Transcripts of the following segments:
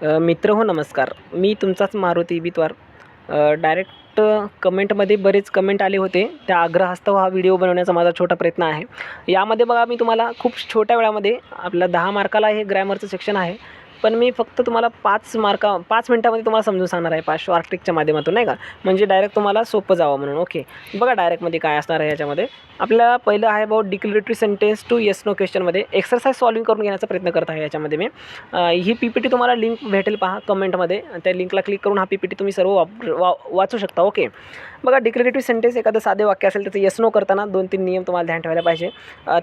मित्र हो नमस्कार. मी तुमचाच मारुती बितवार. डायरेक्ट कमेंटमध्ये बरेच कमेंट आले होते. त्या आग्रहास्तव हा व्हिडिओ बनवण्याचा माझा छोटा प्रयत्न आहे. यामध्ये बघा मी तुम्हाला खूप छोट्या वेळामध्ये आपल्या 10 मार्काला हे ग्रॅमरचं सेक्शन आहे. पण मी फक्त तुम्हाला 5 मिनिटामध्ये तुम्हाला समजून सांगणार आहे 5 शॉर्ट ट्रिकच्या माध्यमातून नाही का. म्हणजे डायरेक्ट तुम्हाला सोपं जावं म्हणून. ओके. बघा डायरेक्टमध्ये काय असणार आहे याच्यामध्ये. आपल्याला पहिलं आहे about declaratory sentence to yes no क्वेश्चनमध्ये एक्सरसाइज सॉल्व्हिंग करून घेण्याचा प्रयत्न करत आहे याच्यामध्ये मी. ही पी-पी-टी तुम्हाला लिंक भेटेल पहा कमेंटमध्ये. त्या लिंकला क्लिक करून हा पी-पी-टी तुम्ही सर्व वाचू शकता. ओके. बघा डिक्लेरेटिव्ह सेंटेन्स एखादं साधे वाक्य असेल त्याचं येस नो करताना 2-3 नियम तुम्हाला ध्यान ठेवायला पाहिजे.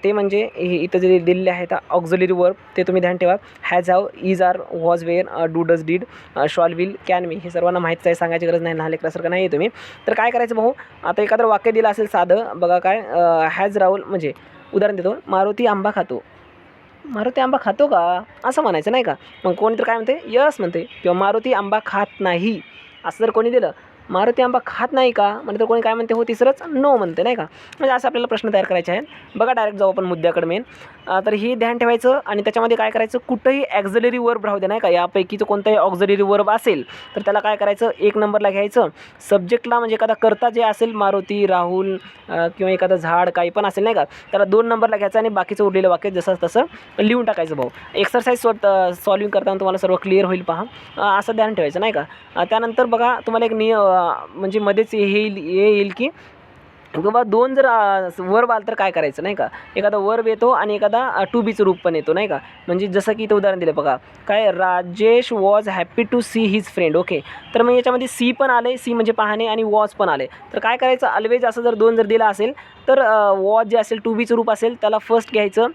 ते म्हणजे इथं जे दिलेले आहेत ऑक्झिलरी वर्ब ते तुम्ही ध्यान ठेवा. Has, have, is, are, was, were, do, does, did, shall, will, can, मी हे सर्वांना माहीतच आहे, सांगायची गरज नाही, लहान लेकरासारखं नाही आहे तुम्ही. तर काय करायचं भाऊ, आता एखादं वाक्य दिलं असेल साधं बघा काय, हॅज राहुल म्हणजे उदाहरण देतो, मारुती आंबा खातो. मारुती आंबा खातो का असं म्हणायचं नाही का. मग कोणी तर काय म्हणते यस म्हणते, किंवा मारुती आंबा खात नाही असं जर कोणी दिलं, मारुती आंबा खात नाही का म्हणजे तर कोणी काय म्हणते हो तिसरंच नो म्हणते नाही का. म्हणजे असं आपल्याला प्रश्न तयार करायचे आहेत. बघा डायरेक्ट जाऊ आपण मुद्द्याकडे मेन. तर ही ध्यान ठेवायचं आणि त्याच्यामध्ये काय करायचं, कुठंही ॲक्झिलरी वर्ब राहू दे नाही का. यापैकीचं कोणताही ऑक्झिलरी वर्ब असेल तर त्याला काय करायचं 1 नंबरला घ्यायचं. सब्जेक्टला म्हणजे एखादा कर्ता जे असेल मारुती, राहुल किंवा एखादं झाड काही पण असेल नाही का, त्याला 2 नंबरला घ्यायचं आणि बाकीचं उरलेलं वाक्य जसं तसं लिहून टाकायचं भाऊ. एक्सरसाइज सॉल्विंग करताना तुम्हाला सर्व क्लिअर होईल पहा. असं ध्यान ठेवायचं नाही का. त्यानंतर बघा तुम्हाला एक म्हणजे मध्येच हे येईल की बाबा 2 जर वर्ब आलं तर काय करायचं नाही का. एखादा वर्ब येतो आणि एखादा टू बीचं रूप पण येतो नाही का. म्हणजे जसं की इथं उदाहरण दिलं बघा काय, Rajesh was happy to see his friend. Okay. तर मग याच्यामध्ये सी पण आले, सी म्हणजे पाहणे, आणि वॉज पण आले. तर काय करायचं, ऑलवेज असं जर 2 जर दिला असेल तर वॉज जे असेल टू बीचं रूप असेल त्याला फर्स्ट घ्यायचं,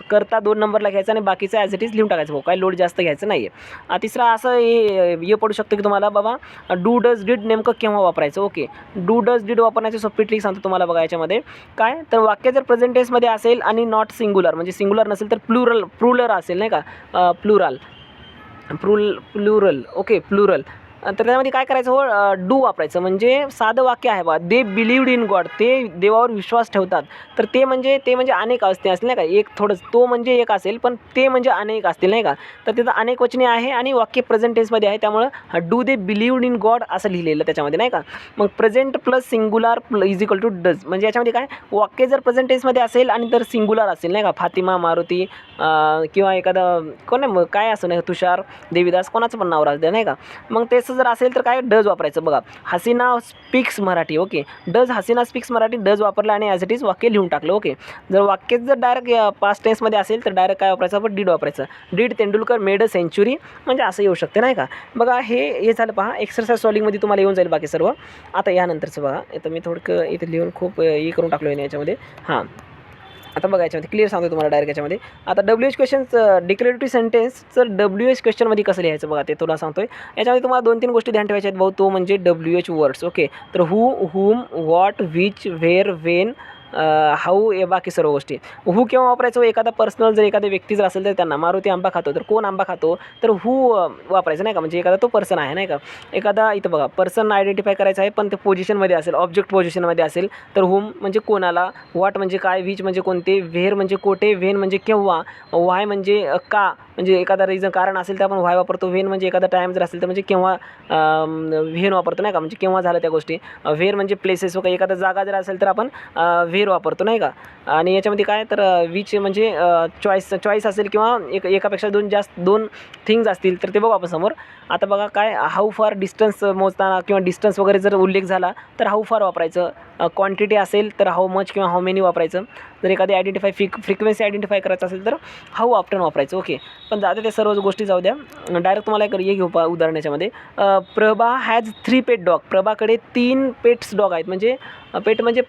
करता 2 नंबरला घ्यायचं आणि बाकीचं ॲज इट इज लिहून टाकायचं भाऊ. काय लोड जास्त घ्यायचं नाही आहे. तिसरा असं हे पडू शकतं की तुम्हाला बाबा डू डज डिड नेमकं केव्हा वापरायचं. ओके. डू डज डिड वापरण्याची सोपी ट्रिक सांगतो तुम्हाला बघा याच्यामध्ये. काय तर वाक्य जर प्रेझेंट टेन्समध्ये असेल आणि नॉट सिंग्युलर म्हणजे सिंग्युलर नसेल तर प्लुरल असेल नाही का, प्लुरल. ओके. प्लुरल. तर त्यामध्ये काय करायचं हो, डू वापरायचं. म्हणजे साधं वाक्य आहे बा, दे बिलीव्ड इन गॉड, ते देवावर विश्वास ठेवतात. तर ते म्हणजे अनेक असेल नाही का. एक थोडंच तो म्हणजे एक असेल पण ते म्हणजे अनेक असतील नाही का. तर तिथं अनेक वचने आहे आणि वाक्य प्रेझेंट टेन्समध्ये आहे, त्यामुळं do they believed in God असं लिहिलेलं त्याच्यामध्ये नाही का. मग present plus singular is equal to does. म्हणजे याच्यामध्ये काय, वाक्य जर प्रेझेंट टेन्समध्ये असेल आणि जर सिंग्युलर असेल नाही का, फातिमा, मारुती किंवा एखादं कोण आहे काय असं नाही, तुषार, देवीदास, कोणाचं पण नाव राहते नाही का. मग तेच जर असेल तर काय डज वापरायचं बघा. Hasina speaks Marathi. Okay. Does Hasina speaks Marathi does वापरलं आणि ॲज इट इज वाक्य लिहून टाकलं. ओके. जर वाक्यच जर डायरेक्ट पास्ट टेन्समध्ये असेल तर डायरेक्ट काय वापरायचं आपण, डीड वापरायचं. Did Tendulkar made a century, म्हणजे असं येऊ शकते नाही का. बघा हे झालं पहा. एक्सरसाइज सॉल्विंगमध्ये तुम्हाला येऊन जाईल बाकी सर्व. आता यानंतरचं बघा, इथं मी थोडं इथे लिहून खूप हे करून टाकलो आहे याच्यामध्ये. हां, आता बघा याच्यामध्ये क्लिअर सांगतो तुम्हाला डायरेक्ट याच्यामध्ये. आता WH क्वेश्चन्स डिक्लेरेटिव्ह सेंटेन्सचं WH क्वेश्चनमध्ये कसं लिहायचं बघा ते तुला सांगतोय. याच्यामध्ये तुम्हाला 2-3 गोष्टी ध्यान ठेवायच्या आहेत भाऊ. तो म्हणजे WH वर्ड्स. ओके. तर who, whom, what, which, where, when, how, हे बाकी सर्व गोष्टी. हू केव्हा वापरायचं, एखादा पर्सनल जर एखादा व्यक्ती जर असेल तर त्यांना, मारुती आंबा खातो तर कोण आंबा खातो, तर हू वापरायचं नाही का. म्हणजे एखादा तो पर्सन आहे नाही का. एखादा इथं बघा पर्सन आयडेंटिफाय करायचं आहे पण ते पोझिशनमध्ये असेल, ऑब्जेक्ट पोझिशनमध्ये असेल तर हुम म्हणजे कोणाला, व्हॉट म्हणजे काय, विच म्हणजे कोणते, व्हेअर म्हणजे कोठे, व्हेन म्हणजे केव्हा, व्हाय म्हणजे का, म्हणजे एखादा रिझन कारण असेल तर आपण व्हाय वापरतो. व्हेन म्हणजे एखादा टाईम जर असेल तर म्हणजे केव्हा व्हेन वापरतो नाही का, म्हणजे केव्हा झालं त्या गोष्टी. व्हेअर म्हणजे प्लेसेस वगैरे, एखादा जागा जर असेल तर आपण व्हेअर वापरतो नाही का. आणि याच्यामध्ये काय तर विच म्हणजे चॉईस असेल किंवा एकापेक्षा दोन थिंग्स असतील तर ते बघू आपण समोर. आता बघा काय, हाऊ फार डिस्टन्स मोजताना किंवा डिस्टन्स वगैरे जर उल्लेख झाला तर हाऊ फार वापरायचं. क्वांटिटी असेल तर हाऊ मच किंवा हाऊ मेनी वापरायचं. जर एखादी फ्रिक्वेन्सी आयडेंटिफाय करायचं असेल तर हाऊ ऑफ्टन वापरायचं. ओके. पण जाते ते सर्व गोष्टी जाऊ द्या. डायरेक्ट तुम्हाला एक हे घेऊ उदाहरण याच्यामध्ये. Prabha has 3 pet dog. प्रभाकडे 3 पेट्स डॉग आहेत. म्हणजे पेट म्हणजे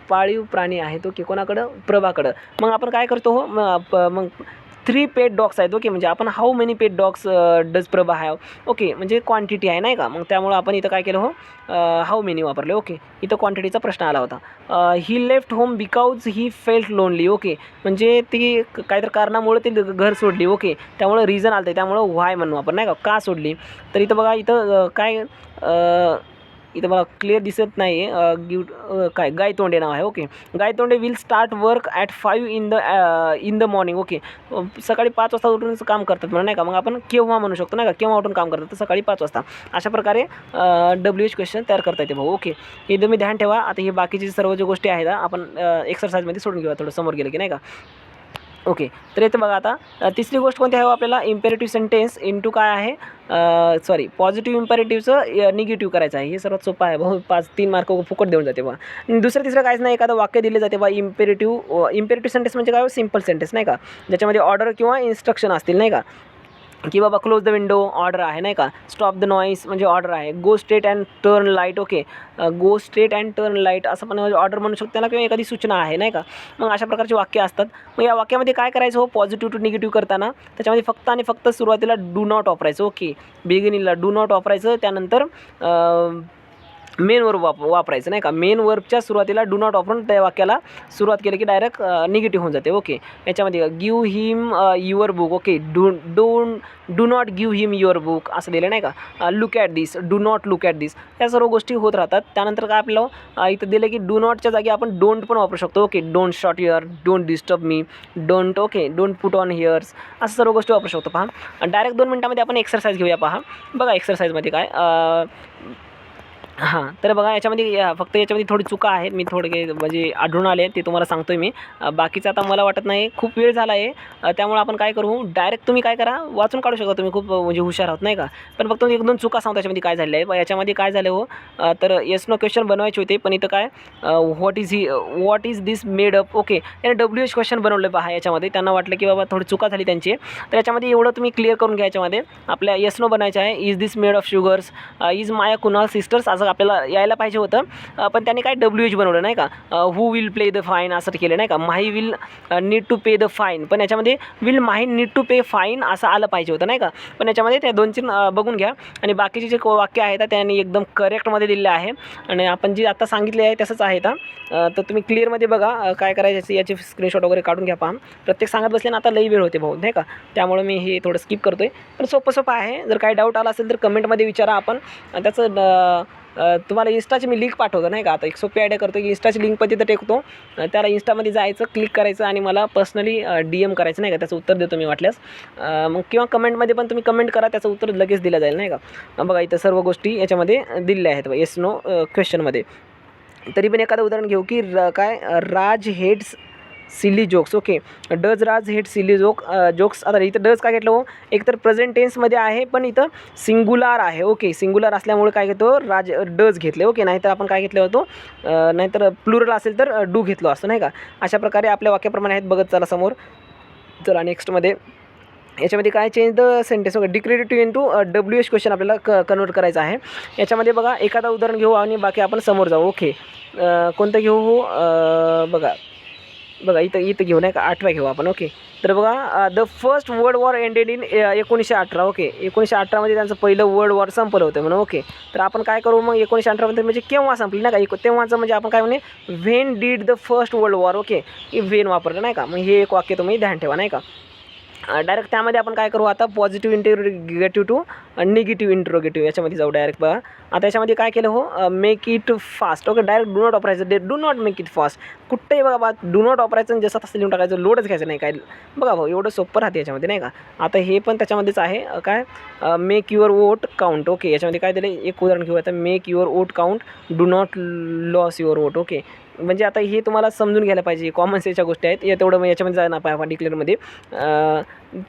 पाळीव प्राणी आहेत. ओके. कोणाकडं, प्रभाकडं. मग आपण काय करतो हो, मग 3 पेट डॉग्स आहेत. ओके. म्हणजे आपण how many pet dogs does Prabha have. Okay. म्हणजे क्वांटिटी आहे नाही का. मग त्यामुळं आपण इथं काय केलं हो, हाऊ मेनी वापरले. ओके. इथं क्वांटिटीचा प्रश्न आला होता. He left home because he felt lonely. Okay. म्हणजे ती काहीतरी कारणामुळे ती घर सोडली. ओके. त्यामुळं रिझन आलं, त्यामुळं व्हाय म्हणू आपण नाही का सोडली. तर इथं बघा इथं काय इथं मला क्लिअर दिसत नाही आहे. काय गायतोंडे नाव आहे. Okay, Gaitonde will start work at 5 in the morning. Okay, सकाळी 5 वाजता उठून काम करतात म्हणून नाही का. मग आपण केव्हा म्हणू शकतो नाही का, केव्हा उठून काम करतात, तर सकाळी 5 वाजता. अशा प्रकारे WH क्वेश्चन तयार करता येते भाऊ. ओके, हे तुम्ही ध्यान ठेवा. आता हे बाकीचे सर्व ज्या गोष्टी आहेत आपण एक्सरसाइजमध्ये सोडून घेऊया थोडं समोर गेलं की नाही का. ओके, तर येते बघा आता तिसरी गोष्ट कोणती आहे आपल्याला, इम्पेरेटिव्ह सेंटेन्स इंटू काय आहे, पॉझिटिव्ह इम्पेरेटिव्हचं निगेटिव्ह करायचं आहे. हे सर्वात सोपं आहे भाऊ, 3 मार्क फुकट देऊन जाते बा. दुसरं तिसरं काहीच नाही, एखादं वाक्य दिले जाते बा इम्पेरेटिव्ह सेंटेन्स म्हणजे काय, सिम्पल सेंटेन्स नाही का, ज्याच्यामध्ये ऑर्डर किंवा इन्स्ट्रक्शन असतील नाही का, की बाबा क्लोज द विंडो ऑर्डर आहे नाही का, स्टॉप द नॉईस म्हणजे ऑर्डर आहे, go straight and turn light. Okay, go straight and turn light असं पण ऑर्डर म्हणू शकतो त्याला, किंवा एखादी सूचना आहे नाही का. मग अशा प्रकारचे वाक्य असतात. मग या वाक्यामध्ये काय करायचं हो, पॉझिटिव्ह टू निगेटिव्ह करताना त्याच्यामध्ये फक्त आणि फक्त सुरुवातीला डू नॉट वापरायचं. ओके, बिगिनिंगला डू नॉट वापरायचं, त्यानंतर मेन वर्ब वापरायचं नाही का. मेन वर्बच्या सुरुवातीला डू नॉट वापरून त्या वाक्याला सुरुवात केली की डायरेक्ट निगेटिव्ह होऊन जाते. ओके, याच्यामध्ये give him your book. Okay, do not give him your book असं दिलं नाही का. Look at this, do not look at this, या सर्व गोष्टी होत राहतात. त्यानंतर काय आपलं इथं दिलं की डू नॉटच्या जागी आपण डोंट पण वापरू शकतो. Okay, don't shot here, don't disturb me, don't don't put on heirs, असं सर्व गोष्टी वापरू शकतो. पहा, डायरेक्ट 2 मिनिटामध्ये आपण एक्सरसाइज घेऊया. पहा बघा एक्सरसाइजमध्ये काय हां, तर बघा याच्यामध्ये फक्त याच्यामध्ये थोडी चुका आहेत, मी थोडे म्हणजे आढळून आले ते तुम्हाला सांगतो आहे मी. बाकीचं आता मला वाटत नाही, खूप वेळ झाला आहे, त्यामुळे आपण काय करू, डायरेक्ट तुम्ही काय करा, वाचून काढू शकता तुम्ही, खूप म्हणजे हुशार आहात नाही का. पण फक्त 1-2 चुका सांगतो याच्यामध्ये काय झालेलं आहे. याच्यामध्ये काय झालं हो, तर येस नो क्वेश्चन बनवायचे होते, पण इथं काय what is this made up. Okay, त्याने WH क्वेश्चन बनवलं पहा. याच्यामध्ये त्यांना वाटलं की बाबा थोडी चुका झाली त्यांची, तर याच्यामध्ये एवढं तुम्ही क्लिअर करून घ्या. याच्यामध्ये आपल्या येस नो बनायचं आहे. Is this made of sugars, is Maya Kunal sisters असं आपल्याला यायला पाहिजे होतं, पण त्यांनी काय WH बनवलं नाही का. Who will play the fine असं केलं नाही का. Mahi will need to pay the fine, पण याच्यामध्ये will Mahi need to pay fine असं आलं पाहिजे होतं नाही का. पण याच्यामध्ये त्या 2-3 बघून घ्या. आणि बाकीचे जे वाक्य आहेत त्यांनी एकदम करेक्टमध्ये दिलेले आहे, आणि आपण जे आता सांगितले आहे तसंच आहे. तर तुम्ही क्लिअरमध्ये बघा काय करायचं, याचे स्क्रीनशॉट वगैरे काढून घ्या. पहा, प्रत्येक सांगत बसले ना आता लई वेळ होते भाऊ नाही का, त्यामुळे मी हे थोडं स्किप करतो आहे. पण सोपं आहे. जर काही डाऊट आला असेल तर कमेंटमध्ये विचारा. आपण त्याचं तुम्हाला इंस्टाची मी लिंक पाठवतो नाही का. आता एक सोपी आयडिया करतो की इंस्टाची लिंक पण तिथं टेकतो, त्याला इंस्टामध्ये जायचं, क्लिक करायचं आणि मला पर्सनली DM करायचं नाही का, त्याचं उत्तर देतो मी वाटल्यास. मग किंवा कमेंटमध्ये पण तुम्ही कमेंट करा, त्याचं उत्तर लगेच दिलं जाईल नाही का. बघा इथं सर्व गोष्टी याच्यामध्ये दिलेल्या आहेत येस नो क्वेश्चनमध्ये. तरी पण एखादं उदाहरण घेऊ की Raj hates silly jokes. Okay, does Raj hate silly jokes. आता इथं डज काय घेतलं हो, एक तर प्रेझेंट टेन्समध्ये आहे, पण इथं सिंग्युलर आहे. ओके, सिंग्युलर असल्यामुळे काय घेतो, राज डज घेतले. ओके, नाहीतर आपण काय घेतलं होतो, नाहीतर प्लुरल असेल तर डू घेतलो असतं नाही का. अशा प्रकारे आपल्या वाक्याप्रमाणे आहेत, बघत चला समोर. चला नेक्स्टमध्ये याच्यामध्ये काय, change the sentence. Okay, declarative into WH question आपल्याला कन्वर्ट करायचं आहे. याच्यामध्ये बघा एखादा उदाहरण घेऊ आणि बाकी आपण समोर जाऊ. ओके, कोणतं घेऊ हो, बघा इथं घेऊ नाही का, 8व्या घेऊ आपण. ओके, तर बघा the first world war ended in 1918. Okay, 1918मध्ये त्यांचं पहिलं वर्ल्ड वॉर संपलं होतं म्हणून. ओके, तर आपण काय करू मग 1918मध्ये म्हणजे केव्हा संपली नाही का, तेव्हाचं म्हणजे आपण काय म्हणे, when did the first world War. Okay, when वापरलं नाही का. मग हे एक वाक्य तुम्ही ध्यान ठेवा नाही का. डायरेक्ट त्यामध्ये आपण काय करू आता, positive interrogative to negative interrogative याच्यामध्ये जाऊ डायरेक्ट. बघा आता याच्यामध्ये काय केलं हो, make it fast. Okay, direct do not वापरायचं, do not make it fast. कुठेही बघा डू नॉट वापरायचं आणि जसं तसं लिहून टाकायचं, लोडच घ्यायचं नाही काय. बघा भाऊ एवढं सोपं राहते याच्यामध्ये नाही का. आता हे पण त्याच्यामध्येच आहे काय, make your vote count. Okay, याच्यामध्ये काय दिलं, एक उदाहरण घेऊ आता, make your vote count, do not loss your vote. Okay, म्हणजे आता हे तुम्हाला समजून घ्यायला पाहिजे, कॉमन सेन्सच्या गोष्टी आहेत या, तेवढं याच्यामध्ये जायला पाहिजे आपण डिक्लेअरमध्ये.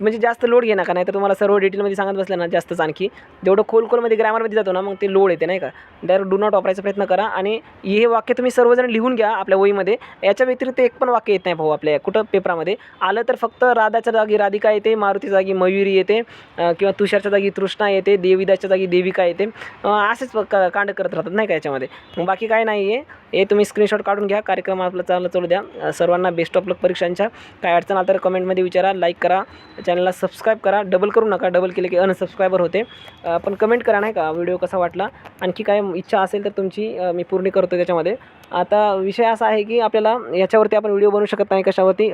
म्हणजे जास्त लोड घे नका, नाही तर तुम्हाला सर्व डिटेलमध्ये सांगत बसलं ना जास्तच, आणखी जेवढं खोलमध्ये ग्रॅमरमध्ये जातो ना मग ते लोड येते नाही का. डायरेक्ट डू नॉट वापरायचा प्रयत्न करा, आणि हे वाक्य तुम्ही सर्वजण लिहून घ्या आपल्या वहीमध्ये. याच्या व्यतिरिक्त एक पण वाक्य येत नाही भाऊ आपल्या कुठं पेपरामध्ये. आलं तर फक्त राधाच्या जागी राधिका येते, मारुतीच्या जागी मयुरी येते, किंवा तुषारच्या जागी तृष्णा येते, देवीदाच्या जागी देविका येते, असेच कांड करत राहतात नाही का याच्यामध्ये. मग बाकी काय नाही आहे, हे तुम्ही स्क्रीनशॉट काढून घ्या. कार्यक्रम आपला चालू द्या. सर्वांना बेस्ट ऑफ लक परीक्षांच्या. काय अडचण आलं तर कमेंटमध्ये विचारा, लाईक करा, चॅनलला सबस्क्राईब करा. डबल करू नका, डबल केले की अनसबस्क्रायबर होते. पण कमेंट करा नाही का, व्हिडिओ कसा वाटला. आणखी काय इच्छा असेल तर तुमची मी पूर्ण करतो त्याच्यामध्ये. आता विषय असा आहे की आपल्याला याच्यावरती आपण व्हिडिओ बनवू शकत नाही, कशावरती,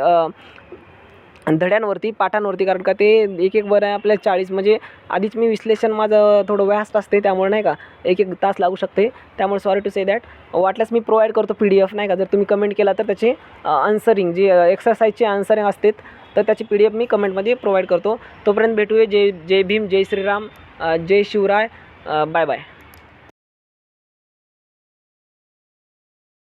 धड्यांवरती पाठांवरती, कारण का ते एक एक बरं आहे आपल्या 40 म्हणजे आधीच मी विश्लेषण माझं थोडं व्यास्ट असते, त्यामुळे नाही का एक एक तास लागू शकते. त्यामुळे सॉरी टू से दॅट. वाटल्यास मी प्रोव्हाइड करतो PDF नाही का, जर तुम्ही कमेंट केला तर त्याचे आन्सरिंग जे एक्सरसाइजचे आन्सरिंग असतात तर त्याची PDF मी कमेंटमध्ये प्रोव्हाइड करतो. तोपर्यंत भेटूया. जय जय भीम, जय श्रीराम, जय शिवराय, बाय बाय.